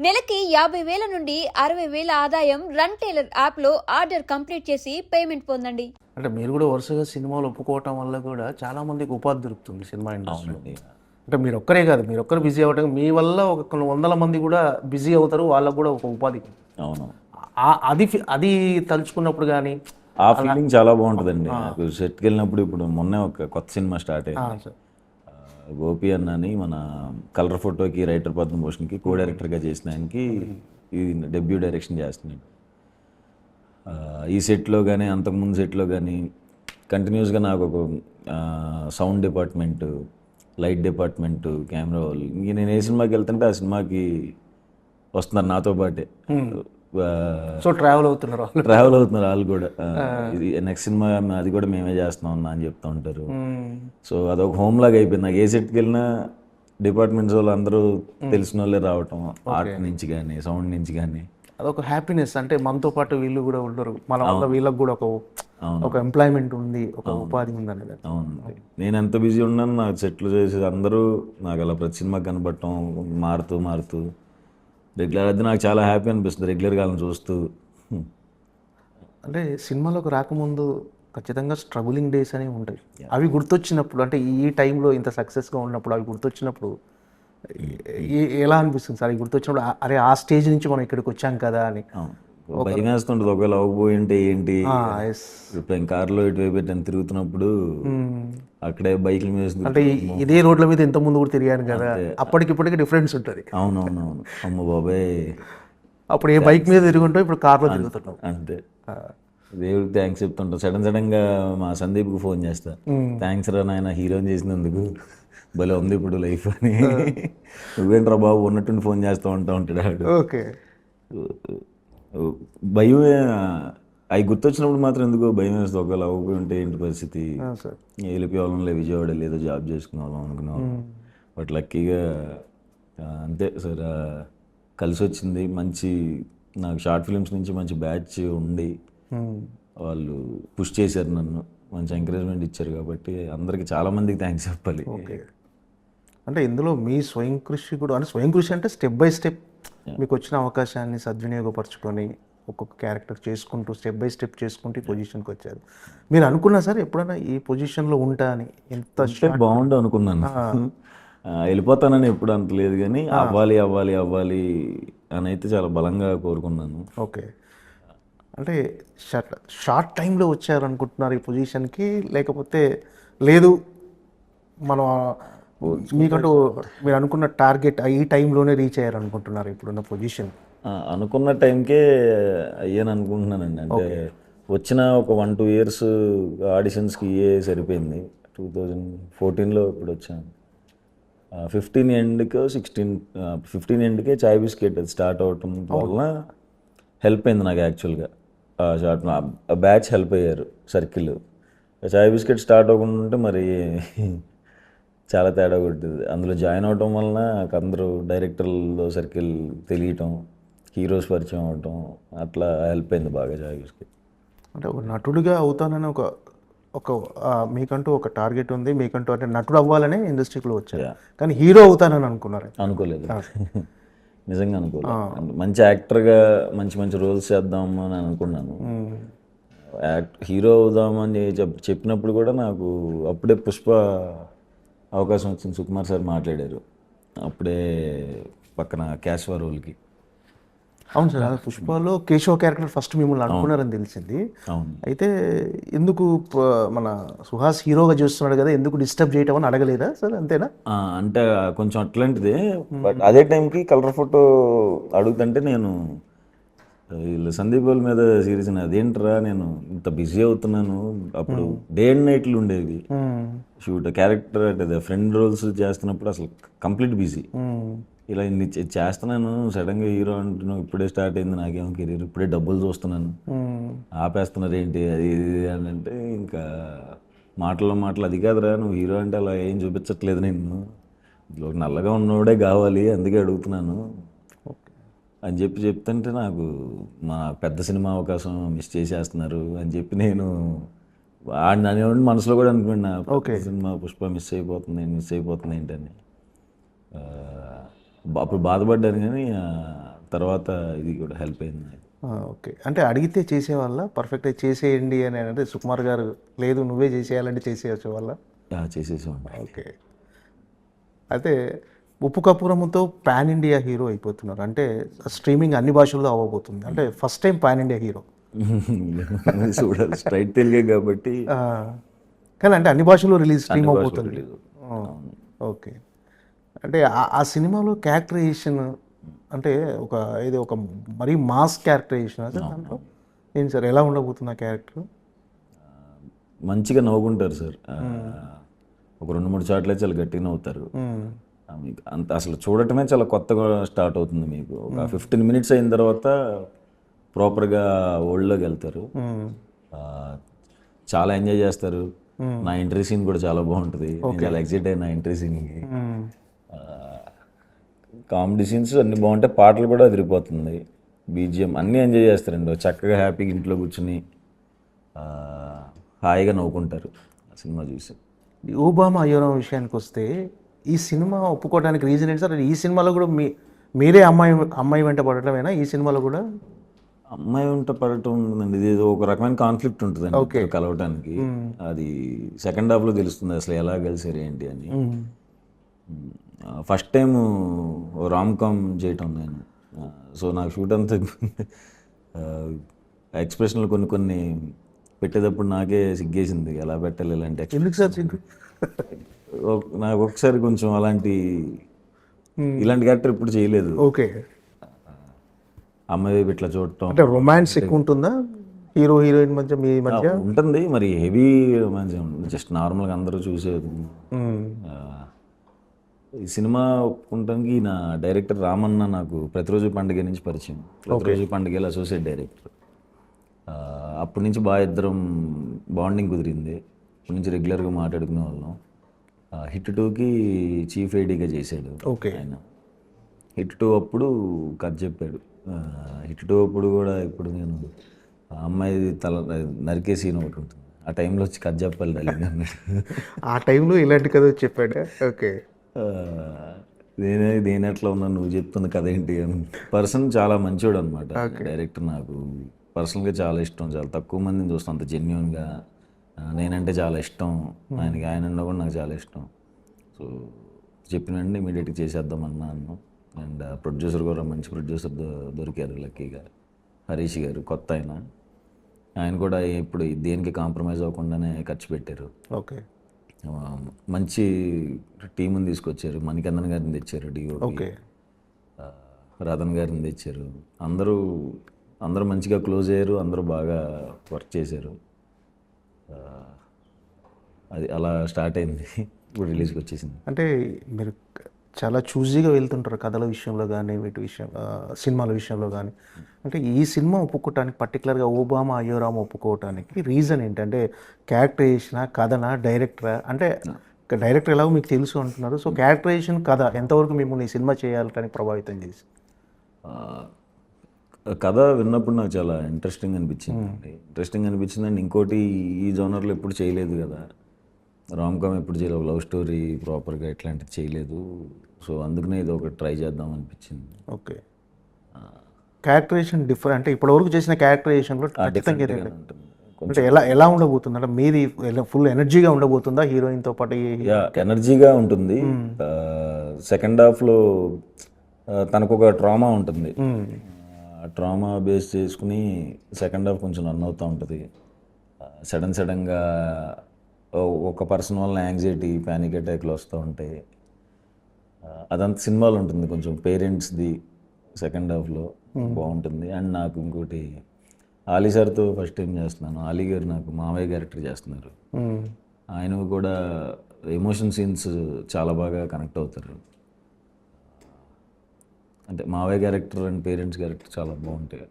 నెలకి 50,000 నుండి 60,000 ఆదాయం రన్ టైలర్ యాప్లో ఆర్డర్ కంప్లీట్ చేసి పేమెంట్ పొందండి. అంటే మీరు కూడా వరుసగా సినిమాలు ఒప్పుకోవటం వల్ల కూడా చాలా మందికి ఉపాధి దొరుకుతుంది సినిమా ఇండస్ట్రీలో. అంటే మీరు ఒక్కరే కాదు, మీరు ఒక్కరు బిజీ అవ్వటం మీ వల్ల ఒక కొన్ని వందల మంది కూడా బిజీ అవుతారు, వాళ్ళకు కూడా ఒక ఉపాధి. అవును, అది తలుచుకున్నప్పుడు కానీ ఆ ఫీలింగ్ చాలా బాగుంటుందండి. నాకు సెట్కి వెళ్ళినప్పుడు ఇప్పుడు మొన్నే ఒక కొత్త సినిమా స్టార్ట్ అయింది. గోపి అన్న అని మన కలర్ ఫోటోకి రైటర్ పద్మభూషణ్కి కో డైరెక్టర్గా చేసిన ఆయనకి ఇది డెబ్యూ డైరెక్షన్ చేస్తున్నాడు. ఈ సెట్లో కానీ అంతకుముందు సెట్లో కానీ కంటిన్యూస్గా నాకు ఒక sound department, light department, camera వాళ్ళు, ఇంక నేను ఏ సినిమాకి వెళ్తుంటే ఆ సినిమాకి వస్తున్నారు నాతో పాటే. సో ట్రావెల్ అవుతున్నారు వాళ్ళు కూడా. ఇది నెక్స్ట్ సినిమా అది కూడా మేమే చేస్తున్నాం అన్న అని చెప్తూ ఉంటారు. సో అదొక హోమ్ లాగా అయిపోయింది. నాకు ఏ సెట్కి వెళ్ళినా డిపార్ట్మెంట్స్ వాళ్ళు అందరూ తెలిసిన వాళ్ళే రావటం, ఆర్ట్ నుంచి కానీ సౌండ్ నుంచి కానీ. అదొక హ్యాపీనెస్. అంటే మనతో పాటు వీళ్ళు కూడా ఉండరు, మన వల్ల వీళ్ళకి కూడా ఒక ఎంప్లాయ్మెంట్ ఉంది, ఒక ఉపాధి ఉంది అనేది. అవును, నేను ఎంత బిజీ ఉన్నాను నాకు సెట్లు చేసేది అందరూ నాకు అలా ప్రతి సినిమా కనబడటం మారుతూ రెగ్యులర్ అది నాకు చాలా హ్యాపీ అనిపిస్తుంది రెగ్యులర్గా వాళ్ళని చూస్తూ. అంటే సినిమాలోకి రాకముందు ఖచ్చితంగా స్ట్రగులింగ్ డేస్ అనేవి ఉంటాయి. అవి గుర్తొచ్చినప్పుడు, అంటే ఈ టైంలో ఇంత సక్సెస్గా ఉన్నప్పుడు అవి గుర్తొచ్చినప్పుడు ఎలా అనిపిస్తుంది సార్? అవి గుర్తొచ్చినప్పుడు అరే ఆ స్టేజ్ నుంచి మనం ఇక్కడికి వచ్చాం కదా అని భయం వేస్తుంటుంది. ఒకవేళ అవ్వబోయి ఉంటే ఏంటి, ఇప్పుడు కార్లో ఇటువైపు పెట్టని తిరుగుతున్నప్పుడు అక్కడే బైక్ల మీద, అంటే ఇదే రోడ్ల మీద ఇంత ముందు కూడా తిరిగాను కదా, అప్పటికిప్పటికి డిఫరెన్స్ ఉంటుంది. అవునవునవును, అమ్మ బాబాయ్ అప్పుడు ఏ బైక్ మీద తిరుగుంటాం, ఇప్పుడు కార్లో తిరుగుతుంటాం. అంతే, దేవుడికి థ్యాంక్స్ చెప్తుంటాం. సడన్గా మా సందీప్కి ఫోన్ చేస్తా, థ్యాంక్స్ రా నాయన హీరోని చేసినందుకు, భలే ఉంది ఇప్పుడు లైఫ్ అని. నువ్వేంట్రా బాబు ఉన్నట్టుండి ఫోన్ చేస్తూ ఉంటాడు ఆడు. ఓకే, భయం అవి గుర్తొచ్చినప్పుడు మాత్రం ఎందుకో భయం వేస్తుంది. ఒకవేళ అవ్వకపోయి ఉంటే ఏంటి పరిస్థితి, వెళ్ళిపోయే వాళ్ళంలే విజయవాడ లేదో జాబ్ చేసుకునే వాళ్ళం అనుకునే వాళ్ళం. బట్ లక్కీగా అంతే సార్, కలిసి వచ్చింది. మంచి నాకు షార్ట్ ఫిల్మ్స్ నుంచి మంచి బ్యాచ్ ఉండి వాళ్ళు పుష్ చేశారు నన్ను, మంచి ఎంకరేజ్మెంట్ ఇచ్చారు. కాబట్టి అందరికి చాలామందికి థ్యాంక్స్ చెప్పాలి. అంటే ఇందులో మీ స్వయం కృషి కూడా, అంటే స్వయం కృషి అంటే స్టెప్ బై స్టెప్ మీకు వచ్చిన అవకాశాన్ని సద్వినియోగపరచుకొని ఒక్కొక్క క్యారెక్టర్ చేసుకుంటూ స్టెప్ బై స్టెప్ చేసుకుంటూ ఈ పొజిషన్కి వచ్చారు. మీరు అనుకున్నా సార్ ఎప్పుడైనా ఈ పొజిషన్లో ఉంటా అని? ఎంత బాగుండు అనుకున్నాను, వెళ్ళిపోతానని ఎప్పుడు అంతలేదు, కానీ అవ్వాలి అవ్వాలి అవ్వాలి అని అయితే చాలా బలంగా కోరుకున్నాను. ఓకే, అంటే షార్ట్ టైంలో వచ్చారు అనుకుంటున్నారు ఈ పొజిషన్కి, లేకపోతే లేదు మనం మీకంటూ మీరు అనుకున్న టార్గెట్ ఈ టైంలోనే రీచ్ అయ్యారు అనుకుంటున్నారు ఇప్పుడున్న పొజిషన్? అనుకున్న టైంకే అయ్యాను అనుకుంటున్నానండి. అంటే వచ్చిన ఒక 1-2 ఇయర్స్ ఆడిషన్స్కి సరిపోయింది. 2014లో ఇప్పుడు వచ్చాను. 15 ఎండ్కో 15 ఎండ్కే చాయ్ బిస్కెట్ అది స్టార్ట్ అవటం వల్ల హెల్ప్ అయింది నాకు. యాక్చువల్గా బ్యాచ్ హెల్ప్ అయ్యారు, సర్కిల్. చాయ్ బిస్కెట్ స్టార్ట్ అవ్వకుండా ఉంటే మరి చాలా తేడా కొట్టింది. అందులో జాయిన్ అవటం వలన అందరూ డైరెక్టర్లో సర్కిల్ తెలియటం, హీరోస్ పరిచయం అవటం, అట్లా హెల్ప్ అయింది బాగా చాయ్ బిస్కెట్. అంటే ఒక నటుడిగా అవుతానని ఒక మీకంటూ ఒక టార్గెట్ ఉంది, మీకంటూ అంటే నటుడు అవ్వాలనే ఇండస్ట్రీలో వచ్చారు, కానీ హీరో అవుతానని అనుకున్నారు? అనుకోలేదు, నిజంగా అనుకోలేదు. మంచి యాక్టర్గా మంచి మంచి రోల్స్ చేద్దాము అని అనుకున్నాను. హీరో అవుదామని చెప్పినప్పుడు కూడా నాకు అప్పుడే పుష్ప అవకాశం వచ్చింది. సుకుమార్ సార్ మాట్లాడారు అప్పుడే పక్కన కేశవ రోల్కి. అవును సార్, పుష్పలో కేశవ క్యారెక్టర్ ఫస్ట్ మిమ్మల్ని అనుకున్నారని తెలిసింది. అయితే ఎందుకు మన సుహాస్ హీరోగా చూస్తున్నాడు కదా, ఎందుకు డిస్టర్బ్ చేయటం అని అడగలేదా సార్? అంతేనా? అంటే కొంచెం అట్లాంటిదే. బట్ అదే టైంకి కలర్ ఫోటో అడుగుతుంటే నేను వీళ్ళు సందీప్ వాళ్ళ మీద సీరియస్ అదేంట్రా నేను ఇంత బిజీ అవుతున్నాను. అప్పుడు డే అండ్ నైట్లు ఉండేవి షూట్, క్యారెక్టర్ అంటే ఫ్రెండ్ రోల్స్ చేస్తున్నప్పుడు అసలు కంప్లీట్ బిజీ. ఇలా ఇన్ని చేస్తున్నాను, సడన్గా హీరో అంటున్నావు, ఇప్పుడే స్టార్ట్ అయింది నాకేమో కెరీర్, ఇప్పుడే డబ్బులు చూస్తున్నాను, ఆపేస్తున్నారు ఏంటి అది ఇది అని అంటే, ఇంకా మాటలు అది కాదురా నువ్వు హీరో అంటే అలా ఏం చూపించట్లేదు, నేను నల్లగా ఉన్నవాడే కావాలి అందుకే అడుగుతున్నాను అని చెప్తుంటే నాకు మా పెద్ద సినిమా అవకాశం మిస్ చేసేస్తున్నారు అని చెప్పి నేను అనేవాడిని మనసులో కూడా అనుకున్నా, సినిమా పుష్ప మిస్ అయిపోతుంది ఏంటని. అప్పుడు బాధపడ్డాను, కానీ తర్వాత ఇది కూడా హెల్ప్ అయింది. ఓకే. అంటే అడిగితే చేసేవాళ్ళ పర్ఫెక్ట్గా చేసేయండి అని అంటే సుకుమార్ గారు లేదు నువ్వే చేసేయాలంటే చేసేయచ్చు వాళ్ళ. చేసేసామండి. ఓకే. అయితే ఉప్పు కప్పురముతో పాన్ ఇండియా హీరో అయిపోతున్నారు. అంటే స్ట్రీమింగ్ అన్ని భాషల్లో అవ్వబోతుంది. అంటే first time pan India hero. చూడాలి, స్ట్రైట్ తెలుగే కాబట్టి. కానీ అంటే అన్ని భాషల్లో స్ట్రీమ్ భాషలో అవబోతుంది. release. ఓకే. అంటే ఆ సినిమాలో క్యారెక్టరైజేషన్ అంటే ఒక మరీ మాస్ క్యారెక్టరైజేషన్ సార్ దాంట్లో ఏంటి సార్ ఎలా ఉండబోతుంది ఆ క్యారెక్టర్? మంచిగా నవ్వుకుంటారు సార్. ఒక 2-3 చోట్ల చాలా గట్టిగా నవ్వుతారు. మీకు అంత అసలు చూడటమే చాలా కొత్తగా స్టార్ట్ అవుతుంది మీకు. ఒక 15 minutes అయిన తర్వాత ప్రాపర్గా వరల్డ్లోకి వెళ్తారు. చాలా ఎంజాయ్ చేస్తారు. నా ఎంట్రీ సీన్ కూడా చాలా బాగుంటుంది. నేను చాలా ఎక్సైట్ అయ్యాను నా ఎంట్రీ సీన్కి. కామెడీ సీన్స్ అన్నీ బాగుంటాయి, పాటలు కూడా అదిరిపోతుంది, బీజిఎం అన్నీ ఎంజాయ్ చేస్తారండి. చక్కగా హ్యాపీగా ఇంట్లో కూర్చుని హాయిగా నవ్వుకుంటారు ఆ సినిమా చూసి. ఓబామా అయ్యోరం విషయానికి వస్తే ఈ సినిమా ఒప్పుకోవడానికి రీజన్ ఏంటి సార్? ఈ సినిమాలో కూడా మీరే అమ్మాయి వెంట పడటమేనా ఈ సినిమాలో కూడా? అమ్మాయి వెంట పడటం ఉంటుందండి. ఇది ఒక రకమైన కాన్ఫ్లిక్ట్ ఉంటుందండి ఇద్దరు కలవటానికి. అది సెకండ్ హాఫ్లో తెలుస్తుంది అసలు ఎలా కలిసారు ఏంటి అని. ఫస్ట్ టైం రామ్ కామ్ చేయటం నేను. సో నాకు షూట్ అంతా ఎక్స్ప్రెషన్లు కొన్ని పెట్టేటప్పుడు నాకే సిగ్గేసింది ఎలా పెట్టాలి ఇలాంటి expression. ఎందుకు సార్ సిగ్గు? నాకు ఒకసారి కొంచెం ఇలాంటి క్యారెక్టర్ ఇప్పుడు చేయలేదు. ఓకే. అమ్మాయి వైపు ఇట్లా చూడటం అంటే రొమాన్స్ ఎక్కువ ఉంటుందా హీరో హీరోయిన్ మధ్య మీ మధ్య? ఉంటుంది, మరి హెవీ రొమాన్స్ జస్ట్ నార్మల్గా అందరూ చూసేది. ఈ సినిమా ఒప్పుకుంటానికి నా డైరెక్టర్ రామన్న నాకు ప్రతిరోజు పండుగ నుంచి పరిచయం. ప్రతిరోజు పండుగలో అసోసియేట్ డైరెక్టర్. అప్పటి నుంచి బాగా ఇద్దరం బాండింగ్ కుదిరింది. అప్పటి నుంచి రెగ్యులర్గా మాట్లాడుకునే వాళ్ళం. హిట్ 2కి చీఫ్ ఐడీగా చేశాడు ఆయన. హిట్ 2 అప్పుడు కథ చెప్పాడు. హిట్ 2 అప్పుడు కూడా ఇప్పుడు నేను అమ్మాయి తల నరికే సీన్ ఒకటి ఉంటుంది, ఆ టైంలో వచ్చి కథ చెప్పాలి డార్లింగ్ అన్నాడు. ఆ టైంలో ఇలాంటి కథ చెప్పాడు. ఓకే. నేను ఎట్లా ఉన్నా నువ్వు చెప్తున్న కథ ఏంటి అని. పర్సన్ చాలా మంచివాడు అనమాట డైరెక్టర్. నాకు పర్సనల్గా చాలా ఇష్టం. చాలా తక్కువ మందిని చూస్తాను అంత జెన్యున్గా. నేనంటే చాలా ఇష్టం ఆయనకి. ఆయన ఉన్నా కూడా నాకు చాలా ఇష్టం. సో చెప్పినండి ఇమీడియట్గా చేసేద్దాం అన్నాను. అండ్ ప్రొడ్యూసర్ కూడా మంచి ప్రొడ్యూసర్ దొరికారు లక్కీగా, హరీష్ గారు, కొత్త ఆయన కూడా ఇప్పుడు దేనికి కాంప్రమైజ్ అవ్వకుండానే ఖర్చు పెట్టారు. ఓకే. మంచి టీముని తీసుకొచ్చారు. మణికందన్ గారిని తెచ్చారు, డిఓపి రతన్ గారిని తెచ్చారు. అందరూ మంచిగా క్లోజ్ అయ్యారు, అందరూ బాగా వర్క్ చేశారు. అది అలా స్టార్ట్ అయింది, ఇప్పుడు రిలీజ్కి వచ్చేసింది. అంటే మీరు చాలా చూజీగా వెళ్తుంటారు కథల విషయంలో కానీ సినిమాల విషయంలో కానీ. అంటే ఈ సినిమా ఒప్పుకోవటానికి పర్టికులర్గా ఓబామా అయ్యోరామ ఒప్పుకోవటానికి రీజన్ ఏంటంటే క్యారెక్టరైజేషనా, కథనా, డైరెక్టరా? అంటే డైరెక్టర్ ఎలాగో మీకు తెలుసు అంటున్నారు. సో క్యారెక్టరైజేషన్, కథ ఎంతవరకు మిమ్మల్ని ఈ సినిమా చేయాలని ప్రభావితం చేసి? కథ విన్నప్పుడు నాకు చాలా ఇంట్రెస్టింగ్ అనిపించింది అండి. ఇంకోటి ఈ జోనర్లో ఎప్పుడు చేయలేదు కదా, రామ్ కామ్ ఎప్పుడు చేయలేదు, లవ్ స్టోరీ ప్రాపర్గా ఇట్లాంటిది చేయలేదు. సో అందుకనే ఇది ఒకటి ట్రై చేద్దాం అనిపించింది. ఓకే. క్యారెక్టరైజేషన్ డిఫరెంట్ అంటే ఇప్పటివరకు చేసిన క్యారెక్టరైజేషన్లో అంటే ఎలా ఉండబోతుంది? అంటే మీది ఫుల్ ఎనర్జీగా ఉండబోతుందా హీరోయిన్తో పాటు? ఎనర్జీగా ఉంటుంది. సెకండ్ హాఫ్లో తనకు ఒక ట్రామా ఉంటుంది. ట్రామా బేస్ చేసుకుని సెకండ్ హాఫ్ కొంచెం రన్ అవుతూ ఉంటుంది. సడన్గా ఒక పర్సన్ వల్ల యాంగ్జైటీ, ప్యానిక్ అటాక్లు వస్తూ ఉంటాయి. అదంతా సినిమాలో ఉంటుంది. కొంచెం పేరెంట్స్ది సెకండ్ హాఫ్లో బాగుంటుంది. అండ్ నాకు ఇంకోటి ఆలీ సార్తో ఫస్ట్ టైం చేస్తున్నాను. ఆలీ గారు నాకు మావయ్య క్యారెక్టర్ చేస్తున్నారు. ఆయన కూడా ఎమోషన్ సీన్స్ చాలా బాగా కనెక్ట్ అవుతారు. అంటే మావయ్య క్యారెక్టర్ అండ్ పేరెంట్స్ క్యారెక్టర్ చాలా బాగుంటాయి.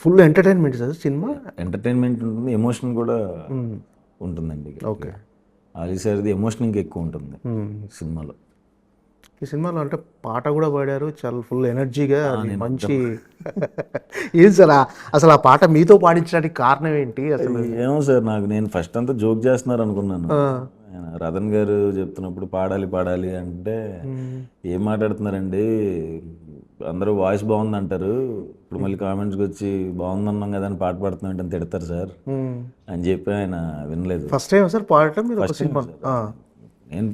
Full entertainment sir cinema. Entertainment ఉంటుంది, ఎమోషన్ కూడా ఉంటుందండి. ఓకే. ఆలీ సార్ది ఎమోషన్ ఇంకా ఎక్కువ ఉంటుంది సినిమాలో. ఈ సినిమాలో అంటే పాట కూడా పాడారు చాలా ఫుల్ ఎనర్జీగా, మంచి. ఏం సార్ అసలు ఆ పాట మీతో పాడించడానికి కారణం ఏంటి అసలు? ఏమో సార్, నేను ఫస్ట్ అంతా జోక్ చేస్తున్నారు అనుకున్నాను. ఆయన రతన్ గారు చెప్తున్నప్పుడు పాడాలి పాడాలి అంటే ఏం మాట్లాడుతున్నారండి, అందరూ వాయిస్ బాగుంది అంటారు, ఇప్పుడు మళ్ళీ కామెంట్స్కి వచ్చి బాగుందన్నాం కదా అని పాట పాడుతున్నాం అంటే తిడతారు సార్ అని చెప్పి ఆయన వినలేదు. ఫస్ట్ టైం సార్ పాడటం మీరు ఒక సినిమా? నేను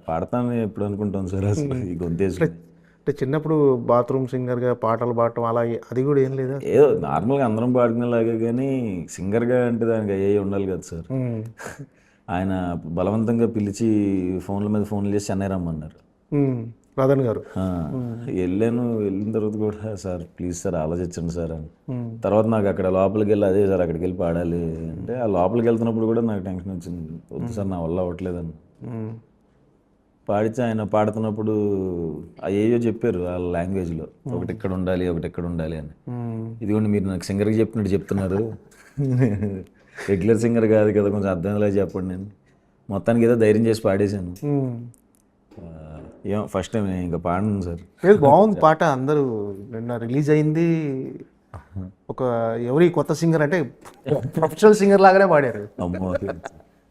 పాడతాను ఎప్పుడు అనుకుంటాను సార్ అసలు ఈ గొంతేసి. అంటే చిన్నప్పుడు బాత్రూమ్ సింగర్గా పాటలు పాడటం అలా అది కూడా ఏం లేదా? ఏదో నార్మల్గా అందరం పాడుకునేలాగే, కానీ సింగర్గా అంటే దానికి అయ్యే ఉండాలి కదా సార్. ఆయన బలవంతంగా పిలిచి ఫోన్ల మీద ఫోన్లు చేసి చెన్నై రమ్మన్నారు. రతన్ గారు వెళ్ళాను. వెళ్ళిన తర్వాత కూడా సార్ ప్లీజ్ సార్ ఆలోచించండి సార్ అని. తర్వాత నాకు అక్కడ లోపలికి వెళ్ళి అదే సార్ అక్కడికి వెళ్ళి పాడాలి అంటే, ఆ లోపలికి వెళ్తున్నప్పుడు కూడా నాకు టెన్షన్ వచ్చింది, వద్దు సార్ నా వల్ల అవ్వట్లేదని. పాడితే ఆయన పాడుతున్నప్పుడు అయ్యో చెప్పారు వాళ్ళ లాంగ్వేజ్లో, ఒకటి ఇక్కడ ఉండాలి ఒకటి ఎక్కడ ఉండాలి అని. ఇదిగోండి మీరు నాకు సింగర్కి చెప్పినట్టు చెప్తున్నారు, రెగ్యులర్ సింగర్ కాదు కదా, కొంచెం అర్థమయ్యేలా చెప్పండి. నేను మొత్తానికి ఏదో ధైర్యం చేసి పాడేశాను. ఏమో ఫస్ట్ టైం ఇంకా పాడను సార్. బాగుంది పాట, అందరూ నిన్న రిలీజ్ అయింది. ఒక ఎవరి కొత్త సింగర్ అంటే ప్రొఫెషనల్ సింగర్ లాగానే పాడారు. అమ్మో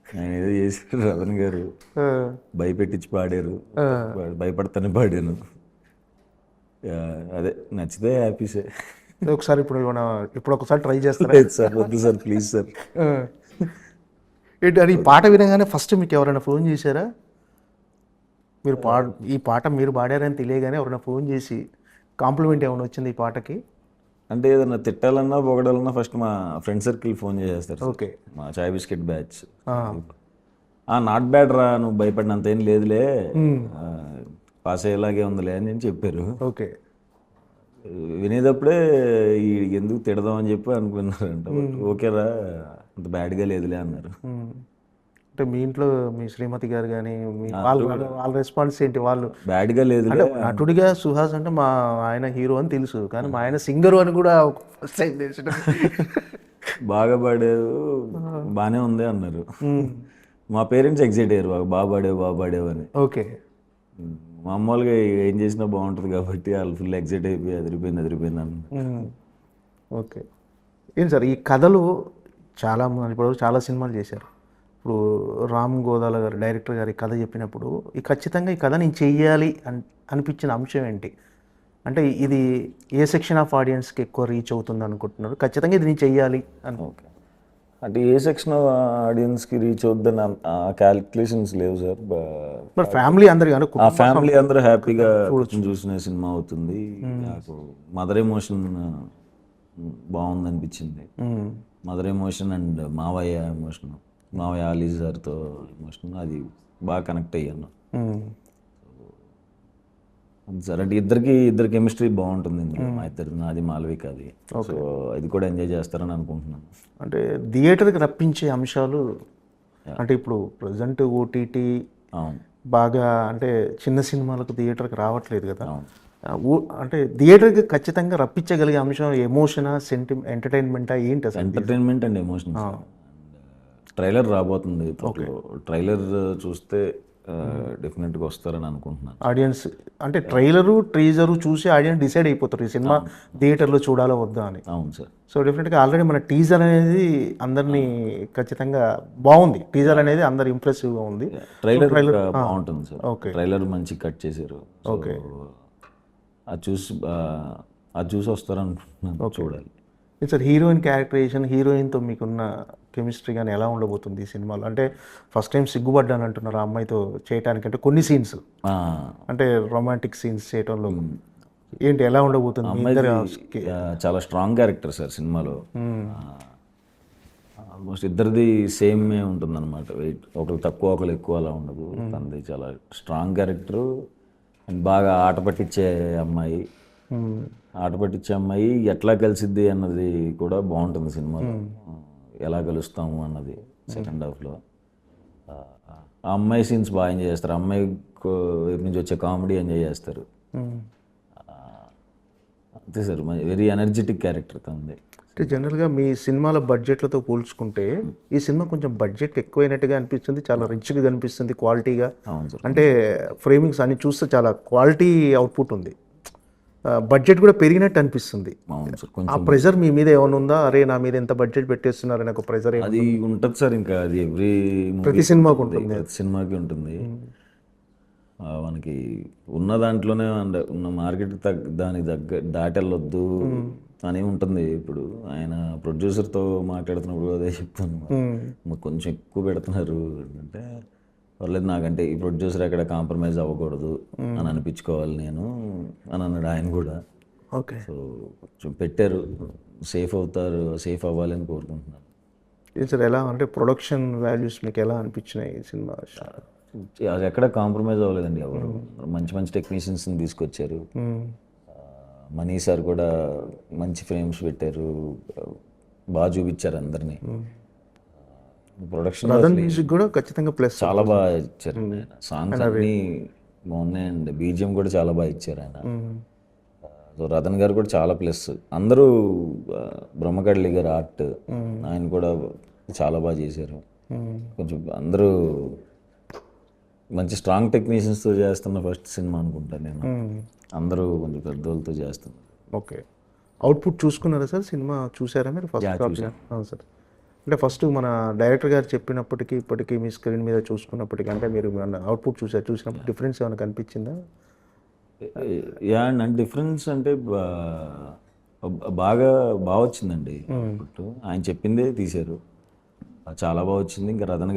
ఆయన ఏదో చేశారు రతన్ గారు, భయపెట్టించి పాడారు, భయపడతానే పాడాను. అదే నచ్చితే హ్యాపీసే. ఒకసారి ఇప్పుడు ఒకసారి ట్రై చేస్తారా సార్? వద్దు సార్ ప్లీజ్ సార్. ఏంటి అది, ఈ పాట వినగానే ఫస్ట్ మీకు ఎవరైనా ఫోన్ చేశారా? మీరు ఈ పాట మీరు పాడారని తెలియగానే ఎవరైనా ఫోన్ చేసి కాంప్లిమెంట్ ఏమైనా వచ్చింది ఈ పాటకి? అంటే ఏదన్నా తిట్టాలన్నా పొగడాలన్నా ఫస్ట్ మా ఫ్రెండ్ సర్కిల్ ఫోన్ చేసేస్తారు. ఓకే, మా చాయ్ బిస్కెట్ బ్యాచ్, నాట్ బ్యాడ్ రా, నువ్వు భయపడినంత ఏం లేదులే, పాస్ అయ్యేలాగే ఉందిలే అని చెప్పారు. ఓకే, వినేటప్పుడే ఈ ఎందుకు తిడదాం అని చెప్పి అనుకున్నారంట. ఓకేరా అంత బ్యాడ్గా లేదులే అన్నారు. అంటే మీ ఇంట్లో మీ శ్రీమతి గారు కానీ వాళ్ళ రెస్పాన్స్ ఏంటి? వాళ్ళు బ్యాడ్గా లేదు నటుడిగా సుహాస్ అంటే మా ఆయన హీరో అని తెలుసు, కానీ మా ఆయన సింగరు అని కూడా బాగా పాడారు, బాగానే ఉంది అన్నారు. మా పేరెంట్స్ ఎగ్జైట్ అయ్యారు, బాగా పాడేవు అని. ఓకే, మామూలుగా ఏం చేసినా బాగుంటుంది కాబట్టి వాళ్ళు ఫుల్ ఎగ్జైట్ అయిపోయి అదిరిపోయింది అన్న. ఓకే, ఏంటి సార్ ఈ కథలు చాలా ఇప్పుడు చాలా సినిమాలు చేశారు. ఇప్పుడు రామ్ గోదాల గారు డైరెక్టర్ గారు ఈ కథ చెప్పినప్పుడు ఖచ్చితంగా ఈ కథ నేను చెయ్యాలి అనిపించిన అంశం ఏంటి? అంటే ఇది ఏ సెక్షన్ ఆఫ్ ఆడియన్స్కి ఎక్కువ రీచ్ అవుతుంది అనుకుంటున్నారు? ఖచ్చితంగా ఇది నేను చెయ్యాలి అని. ఓకే, అంటే ఏ సెక్షన్ ఆఫ్ ఆడియన్స్కి రీచ్ అవుద్దని ఆ క్యాలిక్యులేషన్స్ లేవు సార్. మరి ఫ్యామిలీ అందరు ఫ్యామిలీ అందరూ హ్యాపీగా చూసిన సినిమా అవుతుంది. నాకు మదర్ ఎమోషన్ బాగుంది అనిపించింది. మదర్ ఎమోషన్ అండ్ మావయ్య ఎమోషన్, మావయ్య ఆలీ సార్తో ఎమోషన్, అది బాగా కనెక్ట్ అయ్యాను సార్. అంటే ఇద్దరు కెమిస్ట్రీ బాగుంటుంది మా ఇద్దరు, నాది మాలవిక అది. సో అది కూడా ఎంజాయ్ చేస్తారని అనుకుంటున్నాను. అంటే థియేటర్కి రప్పించే అంశాలు అంటే ఇప్పుడు ప్రజెంట్ ఓటీటీ బాగా అంటే చిన్న సినిమాలకు థియేటర్కి రావట్లేదు కదా. అంటే థియేటర్కి ఖచ్చితంగా రప్పించగలిగే అంశం ఎమోషనా, ఎంటర్టైన్మెంటా ఏంటి అసలు? Entertainment and emotion. ట్రైలర్ రాబోతుంది, ట్రైలర్ చూస్తే డెఫినెట్గా వస్తారని అనుకుంటున్నాను. ఆడియన్స్ అంటే ట్రైలరు టీజరు చూసి ఆడియన్స్ డిసైడ్ అయిపోతారు ఈ సినిమా థియేటర్లో చూడాలో వద్దా అని. అవును సార్. సో డెఫినెట్గా ఆల్రెడీ మన టీజర్ అనేది అందరినీ ఖచ్చితంగా బాగుంది. టీజర్ అనేది అందరు ఇంప్రెసివ్గా ఉంది. ట్రైలర్ బాగుంటుంది సార్. ఓకే, ట్రైలర్ మంచి కట్ చేశారు. ఓకే, అది చూసి వస్తారనుకుంటున్నాను, చూడాలి. సార్ హీరోయిన్ క్యారెక్టరైజేషన్, హీరోయిన్తో మీకున్న కెమిస్ట్రీ కానీ ఎలా ఉండబోతుంది ఈ సినిమాలో? అంటే ఫస్ట్ టైం సిగ్గుపడ్డాను అంటున్నారు ఆ అమ్మాయితో చేయటానికి, అంటే కొన్ని సీన్స్ అంటే రొమాంటిక్ సీన్స్ చేయటంలో ఏంటి ఎలా ఉండబోతుంది? చాలా స్ట్రాంగ్ క్యారెక్టర్ సార్ సినిమాలో. ఆల్మోస్ట్ ఇద్దరిది సేమే ఉంటుంది అనమాట. వెయిట్ ఒకరు తక్కువ ఒకరు ఎక్కువ అలా ఉండదు. తనది చాలా స్ట్రాంగ్ క్యారెక్టరు అండ్ బాగా ఆట పట్టించే అమ్మాయి. ఆట పట్టించే అమ్మాయి ఎట్లా కలిసిద్ది అన్నది కూడా బాగుంటుంది సినిమాలో. ఎలా కలుస్తాము అన్నది సెకండ్ హాఫ్లో. ఆ అమ్మాయి సీన్స్ బాగా ఎంజాయ్ చేస్తారు. అమ్మాయి వైపు నుంచి వచ్చే కామెడీ ఎంజాయ్ చేస్తారు. అంతే సార్, వెరీ ఎనర్జెటిక్ క్యారెక్టర్ తనది. అంటే జనరల్గా మీ సినిమాల బడ్జెట్లతో పోల్చుకుంటే ఈ సినిమా కొంచెం బడ్జెట్ ఎక్కువైనట్టుగా అనిపిస్తుంది, చాలా రిచ్గా కనిపిస్తుంది క్వాలిటీగా. అవును సార్. అంటే ఫ్రేమింగ్స్ అన్ని చూస్తే చాలా క్వాలిటీ అవుట్పుట్ ఉంది. బడ్జెట్ కూడా పెరిగినట్టు అనిపిస్తుంది. అవును సార్, ఆ కొంచెం ప్రెజర్ మీ మీద ఏమైనా ఉందా? అరే నా మీద ఎంత బడ్జెట్ పెట్టేస్తున్నారు అనే ఒక ప్రెజర్ అది ఉంటుంది సార్. ఇంకా అది ప్రతి సినిమాకు ఉంటుంది. ప్రతి సినిమాకి ఉంటుంది. మనకి ఉన్న దాంట్లోనే ఉన్న మార్కెట్ దానికి దాటి వెళ్ళొద్దు అని ఉంటుంది. ఇప్పుడు ఆయన ప్రొడ్యూసర్తో మాట్లాడుతున్నప్పుడు అదే చెప్తాను, మాకు కొంచెం ఎక్కువ పెడుతున్నారు అంటే పర్లేదు నాకంటే ఈ ప్రొడ్యూసర్ ఎక్కడ కాంప్రమైజ్ అవ్వకూడదు అని అనిపించుకోవాలి నేను అని అన్నాడు ఆయన కూడా. ఓకే. సో కొంచెం పెట్టారు, సేఫ్ అవ్వాలి అని కోరుకుంటున్నాను. ఏం సార్ ఎలా అంటే ప్రొడక్షన్ వాల్యూస్ మీకు ఎలా అనిపించినాయి ఈ సినిమా? అది ఎక్కడ కాంప్రమైజ్ అవ్వలేదండి ఎవరు. మంచి మంచి టెక్నీషియన్స్ని తీసుకొచ్చారు. మనీ సార్ కూడా మంచి ఫ్రేమ్స్ పెట్టారు, బాగా చూపించారు అందరినీ. ప్రొడక్షన్ మ్యూజిక్ కూడా ఖచ్చితంగా ప్లస్. చాలా బాగా ఇచ్చారు. సాంగ్స్ అన్నీ బాగున్నాయండి, బీజిఎం కూడా చాలా బాగా ఇచ్చారు ఆయన. సో రతన్ గారు కూడా చాలా ప్లస్. అందరూ బ్రహ్మకడ్లి గారు ఆర్ట్ ఆయన కూడా చాలా బాగా చేశారు. కొంచెం అందరూ మంచి స్ట్రాంగ్ టెక్నీషియన్స్తో చేస్తున్న ఫస్ట్ సినిమా అనుకుంటాను నేను. అందరూ కొంచెం పెద్దోళ్ళతో చేస్తున్నారు. ఓకే. అవుట్పుట్ చూసుకున్నారా సార్? సినిమా చూసారా మీరు ఫస్ట్ కాపీ? అవును సార్. అంటే ఫస్ట్ మన డైరెక్టర్ గారు చెప్పినప్పటికీ ఇప్పటికీ మీ స్క్రీన్ మీద చూసుకున్నప్పటికీ అంటే మీరు అవుట్పుట్ చూసినప్పుడు డిఫరెన్స్ ఏమైనా కనిపించిందా? అండ్ డిఫరెన్స్ అంటే బాగా వచ్చిందండి అవుట్పుట్. ఆయన చెప్పిందే తీశారు, చాలా బాగా వచ్చింది. ఇంకా రతన్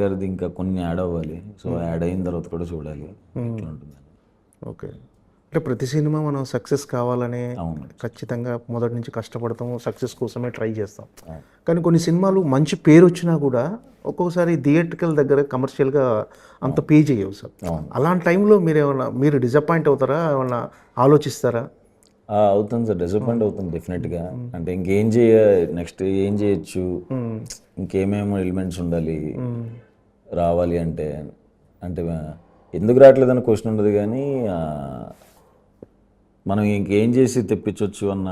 గారిది ఇంకా కొన్ని యాడ్ అవ్వాలి. సో యాడ్ అయిన తర్వాత కూడా చూడాలి ఎట్లా ఉంటుంది. ఓకే. అంటే ప్రతి సినిమా మనం సక్సెస్ కావాలని ఖచ్చితంగా మొదటి నుంచి కష్టపడతాము, సక్సెస్ కోసమే ట్రై చేస్తాం. కానీ కొన్ని సినిమాలు మంచి పేరు వచ్చినా కూడా ఒక్కొక్కసారి థియేట్రికల్ దగ్గర కమర్షియల్గా అంత పే చేయవు సార్. అలాంటి టైంలో మీరు డిసప్పాయింట్ అవుతారా? ఏమన్నా ఆలోచిస్తారా? అవుతుంది సార్, డిసప్పాయింట్ అవుతుంది డెఫినెట్గా. అంటే నెక్స్ట్ ఏం చేయొచ్చు, ఇంకేమేమో ఎలిమెంట్స్ ఉండాలి రావాలి అంటే ఎందుకు రావట్లేదని క్వశ్చన్ ఉండదు. కానీ మనం ఇంకేం చేసి తెప్పించవచ్చు అన్న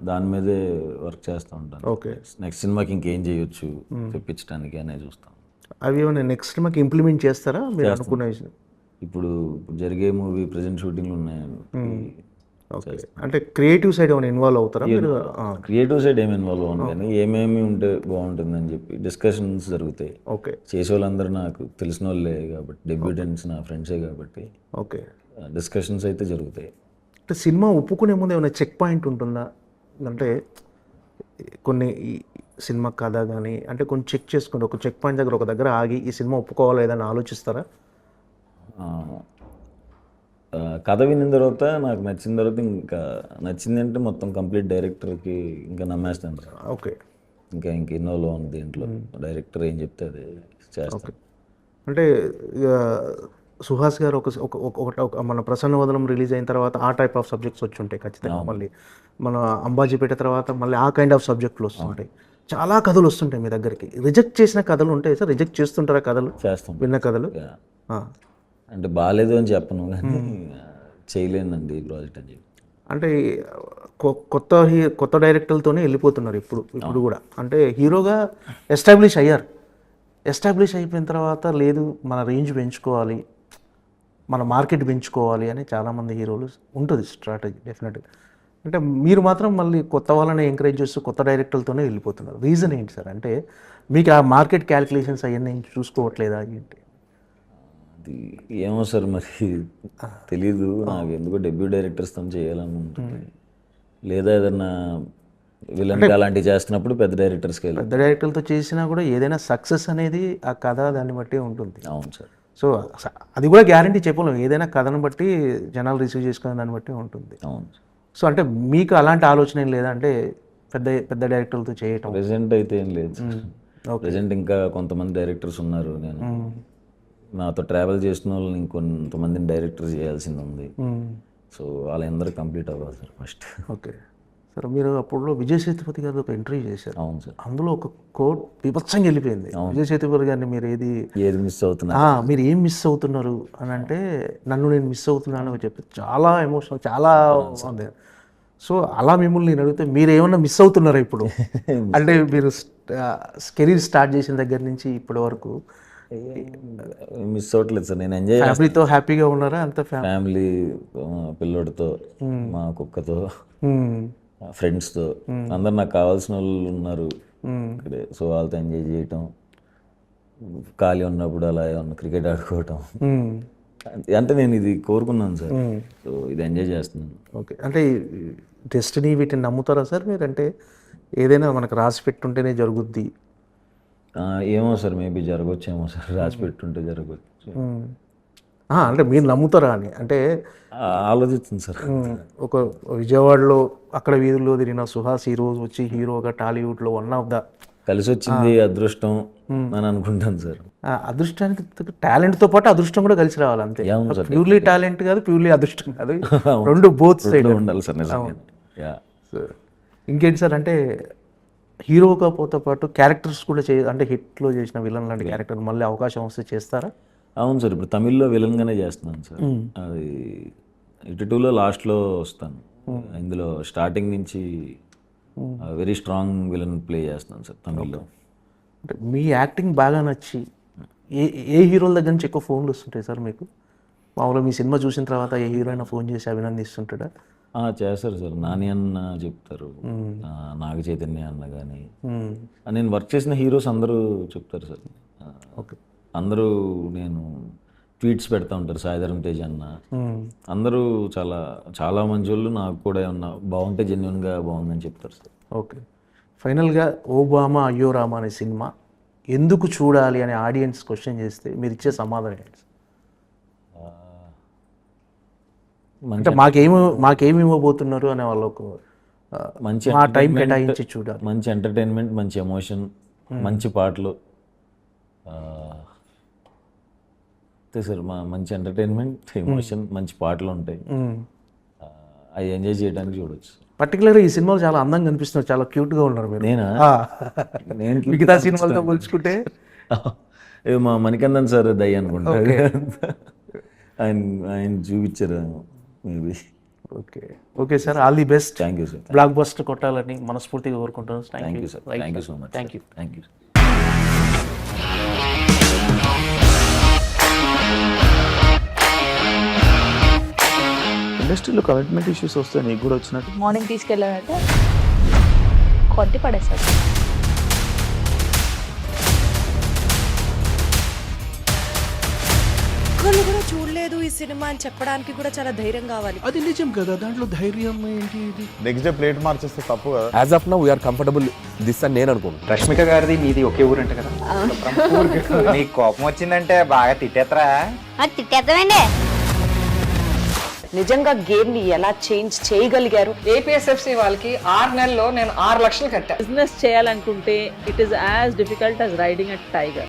దాని మీదే వర్క్ చేస్తూ ఉంటాను. ఓకే. నెక్స్ట్ సినిమాకి ఇంకేం చేయొచ్చు తెప్పించడానికి అనేది చూస్తాం. అవి ఏమైనా నెక్స్ట్ సినిమాకి ఇంప్లిమెంట్ చేస్తారా మీరు అనుకునే? ఇప్పుడు జరిగే మూవీ ప్రజెంట్ షూటింగ్లు ఉన్నాయండి. ఓకే. అంటే క్రియేటివ్ సైడ్ ఏమైనా ఇన్వాల్వ్ అవుతారా మీరు? క్రియేటివ్ సైడ్ ఏమి ఇన్వాల్వ్ అవ్వను, కానీ ఏమేమి ఉంటే బాగుంటుందని చెప్పి డిస్కషన్స్ జరుగుతాయి. ఓకే. చేసే వాళ్ళందరూ నాకు తెలిసిన వాళ్ళే కాబట్టి, డెబ్యూటెంట్స్ నా ఫ్రెండ్సే కాబట్టి ఓకే డిస్కషన్స్ అయితే జరుగుతాయి. అంటే సినిమా ఒప్పుకునే ముందు ఏమైనా చెక్ పాయింట్ ఉంటుందా? అంటే కొన్ని సినిమా కథ కానీ అంటే కొన్ని చెక్ చేసుకుంటే ఒక చెక్ పాయింట్ దగ్గర ఒక దగ్గర ఆగి ఈ సినిమా ఒప్పుకోవాలా ఏదైనా ఆలోచిస్తారా? కథ విన్న తర్వాత నాకు నచ్చిన తర్వాత ఇంకా నచ్చిందంటే మొత్తం కంప్లీట్ డైరెక్టర్కి ఇంకా నమ్మేస్తాను. ఓకే. ఇంకా ఎన్నోలో ఉంది దీంట్లో, డైరెక్టర్ ఏం చెప్తే అది చేస్తాను. అంటే సుహాస్ గారు ఒక మన ప్రసన్న వదనం రిలీజ్ అయిన తర్వాత ఆ టైప్ ఆఫ్ సబ్జెక్ట్స్ వచ్చి ఉంటాయి ఖచ్చితంగా. మళ్ళీ మన అంబాజీపేట తర్వాత మళ్ళీ ఆ కైండ్ ఆఫ్ సబ్జెక్టులు వస్తుంటాయి. చాలా కథలు వస్తుంటాయి మీ దగ్గరికి. రిజెక్ట్ చేసిన కథలు ఉంటాయి సార్? రిజెక్ట్ చేస్తుంటారా కథలు? చేస్తాం. విన్న కథలు అంటే బాగాలేదు అని చెప్పను, కానీ చేయలేనండి ఈ ప్రాజెక్ట్ అని చెప్పి. అంటే కొత్త డైరెక్టర్లతోనే వెళ్ళిపోతున్నారు ఇప్పుడు కూడా. అంటే హీరోగా ఎస్టాబ్లిష్ అయిపోయిన తర్వాత లేదు మన రేంజ్ పెంచుకోవాలి, మన మార్కెట్ పెంచుకోవాలి అని చాలామంది హీరోలు ఉంటుంది స్ట్రాటజీ డెఫినెట్గా. అంటే మీరు మాత్రం మళ్ళీ కొత్త వాళ్ళని ఎంకరేజ్ చేస్తూ కొత్త డైరెక్టర్లతోనే వెళ్ళిపోతున్నారు. రీజన్ ఏంటి సార్? అంటే మీకు ఆ మార్కెట్ క్యాలిక్యులేషన్స్ అవన్నీ చూసుకోవట్లేదా ఏంటి? అది ఏమో సార్, మరి తెలీదు నాకు. ఎందుకో డెబ్యూ డైరెక్టర్స్తో చేయాలని ఉంటుంది, లేదా ఏదన్నా విలన్ అలాంటివి చేస్తున్నప్పుడు పెద్ద డైరెక్టర్లతో చేసినా కూడా ఏదైనా సక్సెస్ అనేది ఆ కథ దాన్ని బట్టి ఉంటుంది. అవును సార్. సో అది కూడా గ్యారంటీ చెప్పలేము, ఏదైనా కథను బట్టి జనాలు రిసీవ్ చేసుకునే దాన్ని బట్టి ఉంటుంది. అవును. సో అంటే మీకు అలాంటి ఆలోచన ఏం లేదా? అంటే పెద్ద డైరెక్టర్లతో చేయటం ప్రెజెంట్ అయితే ఏం లేదు. ప్రెజెంట్ ఇంకా కొంతమంది డైరెక్టర్స్ ఉన్నారు, నేను నాతో ట్రావెల్ చేసిన వాళ్ళని ఇంకొంతమందిని డైరెక్టర్ చేయాల్సింది ఉంది. సో వాళ్ళందరూ కంప్లీట్ అవ్వాలి సార్ ఫస్ట్. Okay sir. మీరు అప్పుడు విజయ్ సేతుపతి గారు ఒక ఇంటర్వ్యూ చేశారు. అవును సార్. అందులో ఒక కోట్ బీభత్సంగా వెళ్ళిపోయింది. విజయ్ సేతుపతి గారిని మీరు ఏది మిస్ అవుతున్నారు, మీరు ఏం మిస్ అవుతున్నారు అని అంటే నన్ను నేను మిస్ అవుతున్నాను అని చెప్పి చాలా ఎమోషనల్, చాలా ఉంది. సో అలా మిమ్మల్ని నేను అడిగితే మీరు ఏమన్నా మిస్ అవుతున్నారా ఇప్పుడు? అంటే మీరు కెరీర్ స్టార్ట్ చేసిన దగ్గర నుంచి ఇప్పటి వరకు మిస్ అవ్వట్లేదు సార్, నేను ఎంజాయ్ చేస్తాను. ఫ్యామిలీతో హ్యాపీగా ఉన్నారా అంత ఫ్యామిలీ, పిల్లోడితో, మా కుక్కతో, ఫ్రెండ్స్తో, అందరు నాకు కావాల్సిన వాళ్ళు ఉన్నారు ఇక్కడే. సో వాళ్ళతో ఎంజాయ్ చేయటం, ఖాళీ ఉన్నప్పుడు అలా ఏమన్నా క్రికెట్ ఆడుకోవటం, అంటే నేను ఇది కోరుకున్నాను సార్. సో ఇది ఎంజాయ్ చేస్తున్నాను. ఓకే, అంటే డెస్టినీ వీటిని నమ్ముతారా సార్ మీరు? అంటే ఏదైనా మనకు రాసి పెట్టుంటేనే జరుగుద్ది. ఏమో సార్, మేబీ జరగవచ్చేమో సార్, రాసి పెట్టుంటే జరగవచ్చు. అంటే మీరు నమ్ముతారా అని అంటే ఆలోచిస్తుంది సార్. ఒక విజయవాడలో అక్కడ వీధుల్లో తిరిగిన సుహాస్ ఈ రోజు వచ్చి హీరోగా టాలీవుడ్లో వన్ ఆఫ్ ద కలిసి వచ్చింది అదృష్టం అని అనుకుంటాను సార్. అదృష్టానికి టాలెంట్తో పాటు అదృష్టం కూడా కలిసి రావాలి అంతే. అవును సార్, ప్యూర్లీ టాలెంట్ కాదు, ప్యూర్లీ అదృష్టం కాదు, రెండు బోత్ సైడ్ ఉండాలి సార్ నిజంగా. ఇంకేంటి సార్, అంటే హీరోగా పోతో పాటు క్యారెక్టర్స్ కూడా అంటే హిట్లో చేసిన విలన్ లాంటి క్యారెక్టర్ మళ్ళీ అవకాశం వస్తే చేస్తారా? అవును సార్, ఇప్పుడు తమిళ్లో విలన్గానే చేస్తున్నాను సార్. అది ఇటు 2లో లాస్ట్లో వస్తాను. ఇందులో స్టార్టింగ్ నుంచి వెరీ స్ట్రాంగ్ విలన్ ప్లే చేస్తున్నాను సార్ తమిళ్లో. అంటే మీ యాక్టింగ్ బాగా నచ్చి ఏ హీరోల దగ్గర నుంచి ఎక్కువ ఫోన్లు వస్తుంటాయి సార్ మీకు? మామూలుగా మీ సినిమా చూసిన తర్వాత ఏ హీరో అయినా ఫోన్ చేసి అభినందిస్తుంటాడా? చేస్తారు సార్, నాని అన్న చెప్తారు, నాగ చైతన్య అన్న కానీ, నేను వర్క్ చేసిన హీరోస్ అందరూ చెప్తారు సార్. ఓకే, అందరూ నేను ట్వీట్స్ పెడతా ఉంటారు, సాయిధరం తేజ్ అన్న, అందరూ చాలా చాలా మంచి వాళ్ళు. నాకు కూడా ఏమన్నా బాగుంటే జెన్యున్గా బాగుందని చెప్తారు సార్. ఓకే, ఫైనల్గా ఓబామా అయ్యో రామా అనే సినిమా ఎందుకు చూడాలి అని ఆడియన్స్ క్వశ్చన్ చేస్తే మీరు ఇచ్చే సమాధానం ఏంటి? అంటే మాకేమి ఇవ్వబోతున్నారు అనే వాళ్ళకు మంచి మా టైం కేటాయించి చూడాలి. మంచి ఎంటర్టైన్మెంట్, మంచి ఎమోషన్, మంచి పాటలు, అంతే సార్. మంచి ఎంటర్టైన్మెంట్, ఎమోషన్, మంచి పాటలు ఉంటాయి, అవి ఎంజాయ్ చేయడానికి చూడవచ్చు. పర్టికులర్గా ఈ సినిమాలో చాలా అందంగా కనిపిస్తున్నారు, చాలా క్యూట్గా ఉన్నారు మీరు. నేను మిగతా సినిమాలతో పోల్చుకుంటే మా మణికందన్ సార్ దయ్య అనుకుంటా, ఆయన చూపించారు maybe. Okay, okay sir, all the best. Thank you sir. Block buster కొట్టాలని మనస్ఫూర్తిగా కోరుకుంటున్నాను. Thank you sir, thank you so much. Thank you. Thank you. ఇండస్ట్రీలో కమిట్మెంట్ ఇష్యూస్ వస్తే నీకు కూడా వచ్చినట్టు? మార్నింగ్ తీసుకెళ్ళాలంటే కొట్టి పడేసాడు. ఒక్కళ్ళు కూడా చూడలేదు ఈ సినిమా అని చెప్పడానికి కూడా చాలా ధైర్యం కావాలి. అది నిజం కదా, దాంట్లో ధైర్యం ఏంటి? ఇది నెక్స్ట్ డే ప్లేట్ మార్చేస్తే తప్పు కదా. As of now we are comfortable this అని నేను అనుకుంటున్నాను. రష్మిక గారిది మీది ఒకే ఊరంట కదా? నీకు కోపం వచ్చిందంటే బాగా తిట్టేత్తరా? తిట్టేద్దామండి. నిజంగా గేమ్ ని ఎలా చేంజ్ చేయగలిగారు? ఏపీఎస్ఎఫ్సి వాళ్ళకి 6 నెలల్లో నేను 6 లక్షలు కట్టా. బిజినెస్ చేయాలనుకుంటే it is as difficult as riding a tiger.